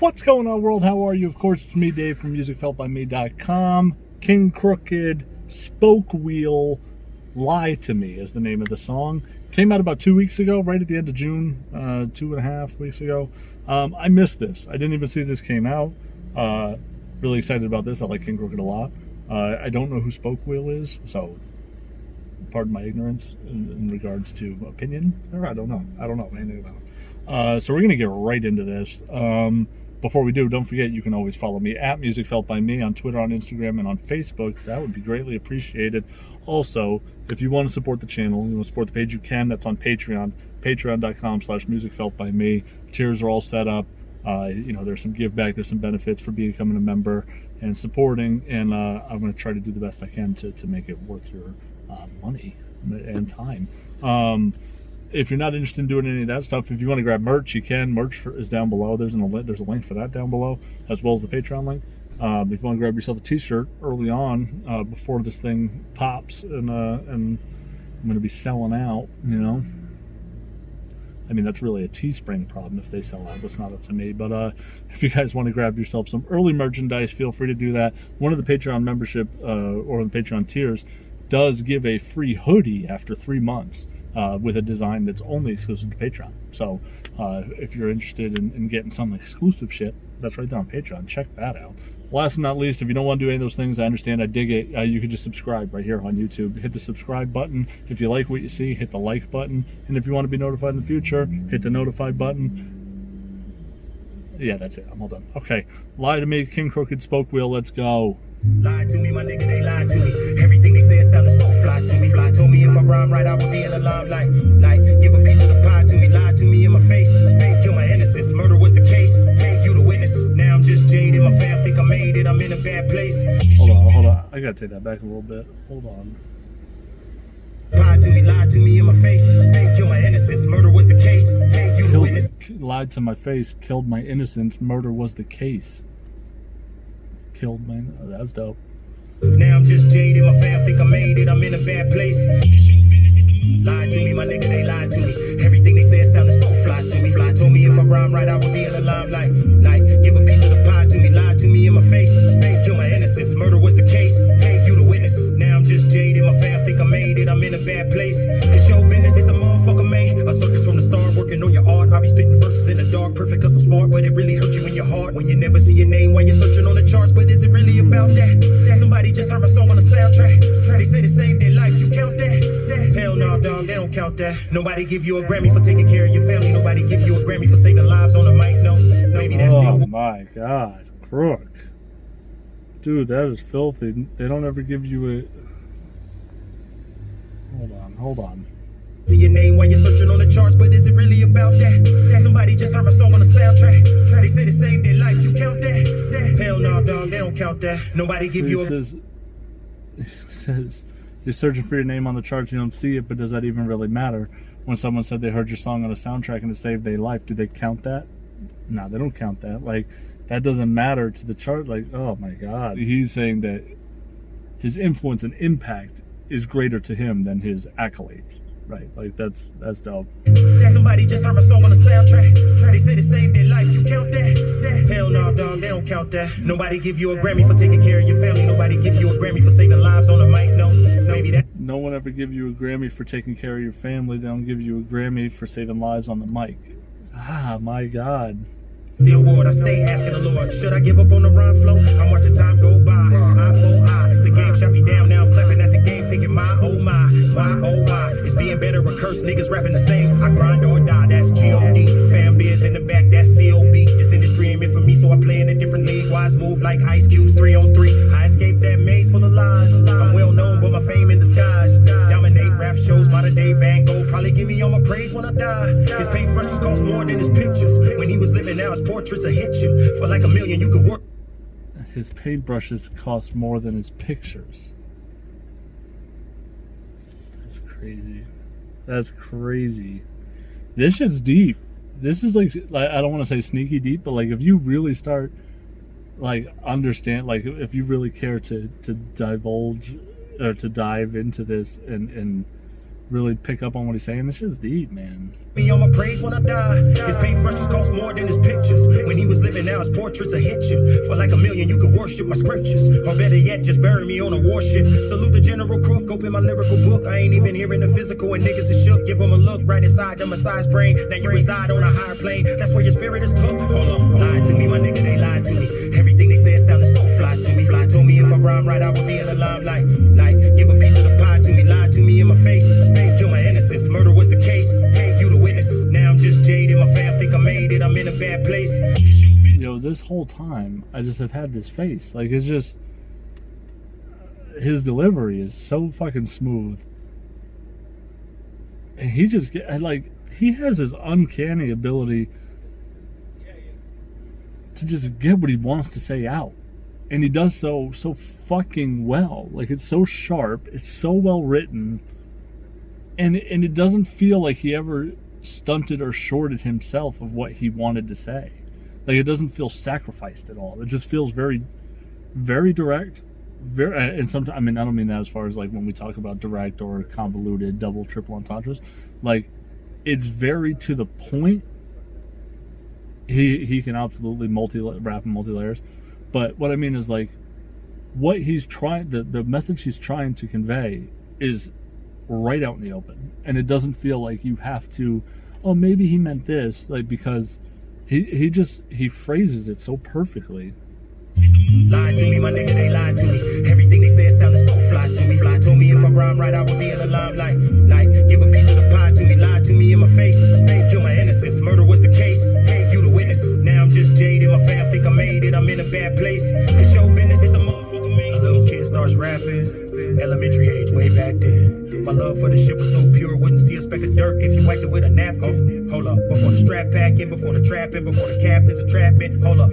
What's going on, world? How are you? Of course, it's me, Dave, from musicfeltbyme.com. King Crooked, Spokewheel, Lie to Me is the name of the song. Came out about 2 weeks ago, right at the end of June, 2.5 weeks ago. I missed this. I didn't even see this came out. Really excited about this. I like King Crooked a lot. I don't know who Spokewheel is, so pardon my ignorance in regards to opinion. Or I don't know anything about it. So we're going to get right into this. Before we do, don't forget you can always follow me at musicfeltbyme on Twitter, on Instagram, and on Facebook. That would be greatly appreciated. Also, if you want to support the channel, you want to support the page, you can. That's on Patreon, patreon.com/musicfeltbyme. Tiers are all set up. There's some give back, there's some benefits for becoming a member and supporting, and I'm going to try to do the best I can to make it worth your money and time. If you're not interested in doing any of that stuff, if you want to grab merch, you can. Merch is down below. There's a link for that down below, as well as the Patreon link. If you want to grab yourself a t-shirt early on, before this thing pops, and I'm going to be selling out, I mean, that's really a Teespring problem if they sell out. That's not up to me. But if you guys want to grab yourself some early merchandise, feel free to do that. One of the Patreon membership or the Patreon tiers does give a free hoodie after 3 months with a design that's only exclusive to Patreon. So if you're interested in getting some exclusive shit, that's right there on Patreon. Check that out. Last but not least, if you don't want to do any of those things, I understand, I dig it. You can just subscribe right here on YouTube. Hit the subscribe button. If you like what you see, hit the like button. And if you want to be notified in the future, hit the notify button. Yeah, that's it. I'm all done. Okay. Lie to Me, King Crooked, Spokewheel. Let's go. Lie to me, my nigga, they lied to me. Everything they say sounded so fly to me. Fly told me if I rhyme right, I would be in the limelight. Like, give a piece of the pie to me. Lie to me in my face. Kill my innocence. Murder was the case. You the witnesses. Now I'm just jaded. My fam think I made it. I'm in a bad place. Hold on. I gotta take that back a little bit. Hold on. Lied to me, lied to me in my face. Kill my innocence. Murder was the case. You the witness. Lied to my face. Killed my innocence. Murder was the case. Killed my... Oh, that's dope. Now I'm just jaded. My fam think I made it. I'm in a bad place. Lied to me, my nigga, they lied to me. Everything they said sounded so fly to me. Fly told me if I rhyme right, I would be in the limelight. Like, give a piece of the pie to me. Lied to me in my face. Kill my innocence. Murder was the case. You the witnesses. Now I'm just jaded. My fam think I made it. I'm in a bad place. This show business is a motherfucker made. A circus from the start, working on your art. I be spitting verses in the dark, perfect cause I'm smart, but it really hurt you in your heart when you never see your name while you're searching on the charts. But is it really about that? Somebody just heard my song on the soundtrack. They say to save their life, you count that? Hell no, dog, they don't count that. Nobody give you a Grammy for taking care of your family. Nobody give you a Grammy for saving lives on the mic. No, maybe that's oh my God, Crook. Dude, that is filthy. They don't ever give you a... Hold on. See your name while you're searching on the charts, but is it really about that? Somebody just heard my song on the soundtrack. They say to save their life, you count that? Hell no, dog, they don't count that. Nobody give you a... It says you're searching for your name on the charts, you don't see it, but does that even really matter? When someone said they heard your song on a soundtrack and it saved their life, do they count that? No, they don't count that. Like, that doesn't matter to the chart. Like, oh my God. He's saying that his influence and impact is greater to him than his accolades. Right, like that's dope. Somebody just heard my song on the soundtrack. They say to save their life, you count that? Hell no, dog, they don't count that. Nobody give you a Grammy for taking care of your family. Nobody give you a Grammy for saving lives on the mic. No, maybe that. No one ever give you a Grammy for taking care of your family. They don't give you a Grammy for saving lives on the mic. Ah, my God. The award, I stay asking the Lord, should I give up on the rhyme flow? I'm watching time go by, eye for eye. The game shot me down, now I'm clapping at the game, thinking my oh my oh why. It's being better or cursed, niggas rapping the same. I grind or die, that's G.O.D. Fan beers in the back, that's C.O.B. This industry ain't meant for me, so I play in a different league. Wise move like Ice Cube's 3-on-3. I escaped that maze full of lies. I'm well known, but my fame in disguise. Dominate rap shows, modern day Van Gogh. Probably give me all my praise when I die. His paintbrushes cost more than his pictures. When he was living, now his portraits will hit you. For like $1 million, you could work. His paintbrushes cost more than his pictures. That's crazy. That's crazy. This shit's deep. This is like I don't want to say sneaky deep, but like if you really start like understand, like if you really care to divulge or to dive into this and really pick up on what he's saying. This shit's deep, man. Me on my praise when I die. His paintbrushes cost more than his pictures. When he was living, now his portraits will hit you. For like $1 million, you could worship my scriptures. Or better yet, just bury me on a warship. Salute the General Crook, open my lyrical book. I ain't even hearing the physical, and niggas is shook. Give them a look right inside the Messiah's brain. Now you reside on a higher plane. That's where your spirit is took. Hold on, lied to me, my nigga, they lied to me. Everything they said sounded so fly to me. Fly told me if I rhyme right, I would be in the limelight. Like, give a piece of the pie to me, lied to me in my face. Kill my innocence, murder was the case. You the witnesses, now I'm just jaded. My fam think I made it, I'm in a bad place. This whole time, I just have had this face. Like, it's just, his delivery is so fucking smooth. And he just, he has this uncanny ability to just get what he wants to say out. And he does so fucking well. Like, it's so sharp, it's so well written, and it doesn't feel like he ever stunted or shorted himself of what he wanted to say. Like, it doesn't feel sacrificed at all. It just feels very, very direct. And sometimes, I mean, I don't mean that as far as like when we talk about direct or convoluted double, triple entendres. Like, it's very to the point. He can absolutely rap in multi-layers. But what I mean is, like, what he's trying, the message he's trying to convey is right out in the open. And it doesn't feel like you have to, oh, maybe he meant this, like, because he phrases it so perfectly. Lied to me, my nigga, they lied to me. Everything they said sounded so fly to me. Fly told me if I rhyme right, I would be in the limelight. Like, give a piece of the pie to me, lied to me in my face. Kill my innocence, murder was the case. You the witnesses, now I'm just jaded. My fam think I made it, I'm in a bad place. Cause show business is a motherfucker made. A little kid starts rapping, elementary age, way back then. My love for the shit was so pure, wouldn't see a speck of dirt if you wiped it with a napkin. Hold up, before the strap packing, before the trapping, before the captain's a trapping. Hold up,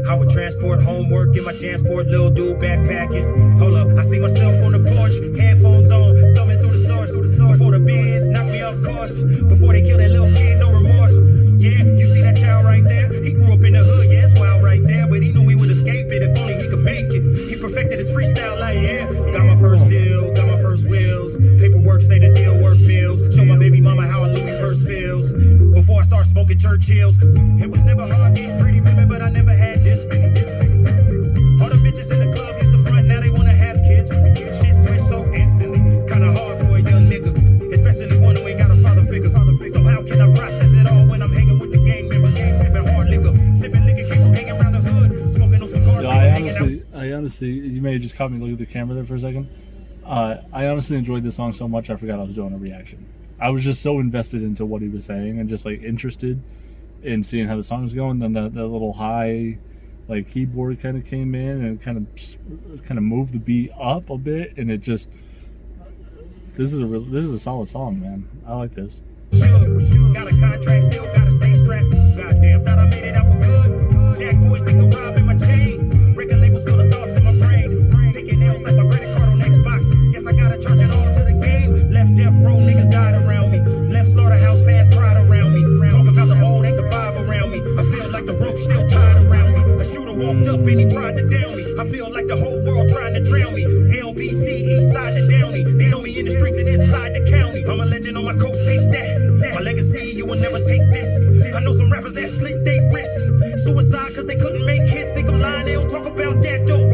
I would transport homework in my transport, little dude backpacking. Hold up, I see myself on the porch, headphones on, thumbing through the source. Before the biz knocked me off course, before they killed that little kid, no remorse. Yeah, you see that child right there? He grew up in the hood, yeah, it's wild right there, but he knew he would escape it if only he could make it. He perfected his freestyle like, yeah, got my first deal, got my first wheels. Paperwork say the deal worth bills. Show my baby mama how a Louis purse feels. Before I start smoking Churchills, it was never hard getting pretty women, but I never had this many. All the bitches in the club used the front, now they wanna have kids. Shit switched so instantly, kinda hard for a young nigga, especially one who ain't got a father figure. So how can I process it all when I'm hanging with the gang members, sipping hard liquor, sipping liquor, keep hanging around the hood, smoking on cigars. I honestly, you may have just caught me looking at the camera there for a second. I honestly enjoyed this song so much I forgot I was doing a reaction. I was just so invested into what he was saying and just like interested in seeing how the song was going. Then that little high like keyboard kind of came in and kind of moved the beat up a bit, and it just this is a solid song, man. I like this. Got a contract, still gotta stay strapped. Goddamn, thought I made it out for good. Jack boys think I'm robbing my chain. Record labels full of thoughts in my brain. Taking L's like my credit card on Xbox. Guess I gotta charge it all to the game. Left death row, niggas died around me. Left slaughterhouse, fans cried around me. Talk about the old, ain't the vibe around me. I feel like the rope still tied around me. A shooter walked up and he tried to down me. I feel like the whole world trying to drown me. LBC, east side to Downey. They know me in the streets and inside the county. I'm a legend on my coast, take that. My legacy, you will never take this. I know some rappers that slit they wrists. Suicide cause they couldn't make hits. Think I'm lying, they don't talk about that though.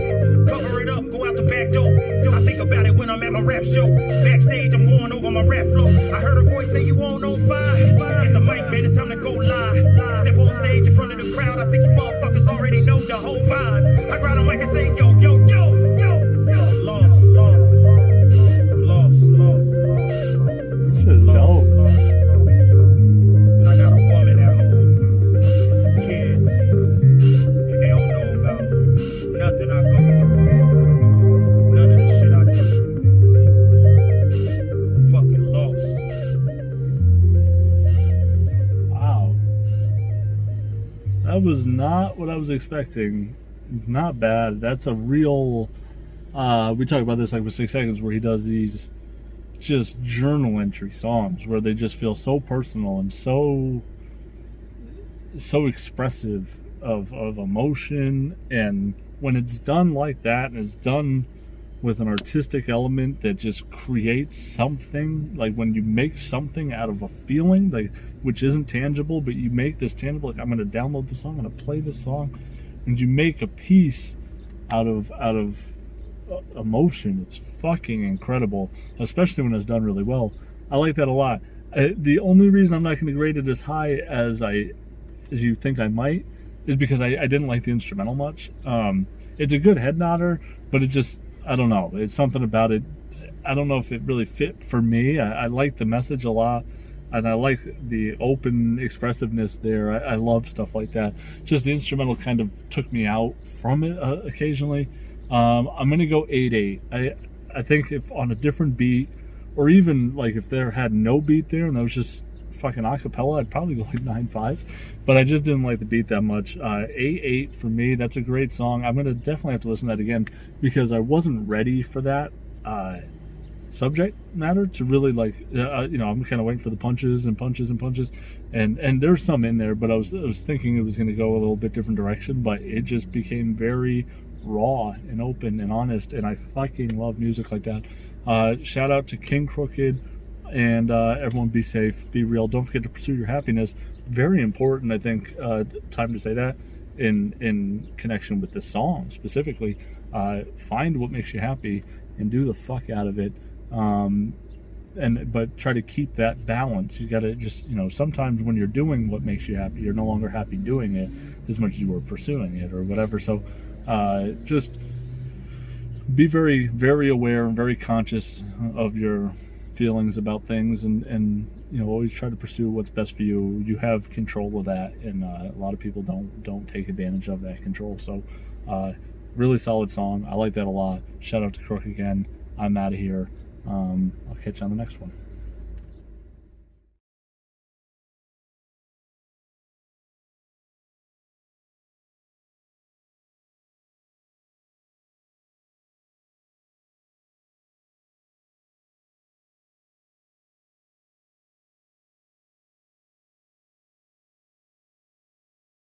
Cover it up, go out the back door. I think about it when I'm at my rap show. Backstage, I'm going over my rap flow. I heard a voice say you on fire. Get the mic, man, it's time to go live. Step on stage in front of the crowd. I think you motherfuckers already know the whole vibe. I grab the mic and say, yo, yo, yo, yo, yo. I'm lost. I'm lost. This is dope. I got a woman at home and some kids, and they don't know about nothing I go through, none of the shit I do. Fucking lost. Wow. That was not what I was expecting. It's not bad. That's a real, we talk about this like with 6 Seconds, where he does these just journal entry songs where they just feel so personal and so expressive of emotion. And when it's done like that, and it's done with an artistic element that just creates something. Like when you make something out of a feeling, like which isn't tangible, but you make this tangible. Like I'm going to download the song, I'm going to play this song, and you make a piece out of emotion. It's fucking incredible, especially when it's done really well. I like that a lot. The only reason I'm not going to rate it as high as you think I might is because I didn't like the instrumental much. It's a good head nodder, but it just, I don't know. It's something about it. I don't know if it really fit for me. I like the message a lot, and I like the open expressiveness there. I love stuff like that. Just the instrumental kind of took me out from it occasionally. I'm gonna go 8.8. I think if on a different beat, or even like if there had no beat there and that was just fucking acapella, I'd probably go like 9.5. But I just didn't like the beat that much. 8.8 for me. That's a great song. I'm gonna definitely have to listen to that again because I wasn't ready for that subject matter to really like. I'm kind of waiting for the punches and punches and punches, and there's some in there, but I was thinking it was gonna go a little bit different direction, but it just became very raw and open and honest, and I fucking love music like that. Shout out to King Crooked, and everyone be safe, be real, don't forget to pursue your happiness. Very important, I think, time to say that in connection with this song specifically. Find what makes you happy and do the fuck out of it, but try to keep that balance. You gotta just, sometimes when you're doing what makes you happy, you're no longer happy doing it as much as you were pursuing it or whatever. So just be very, very aware and very conscious of your feelings about things, and always try to pursue what's best for you. You have control of that, and a lot of people don't take advantage of that control. So really solid song. I like that a lot. Shout out to Crook again. I'm out of here. I'll catch you on the next one.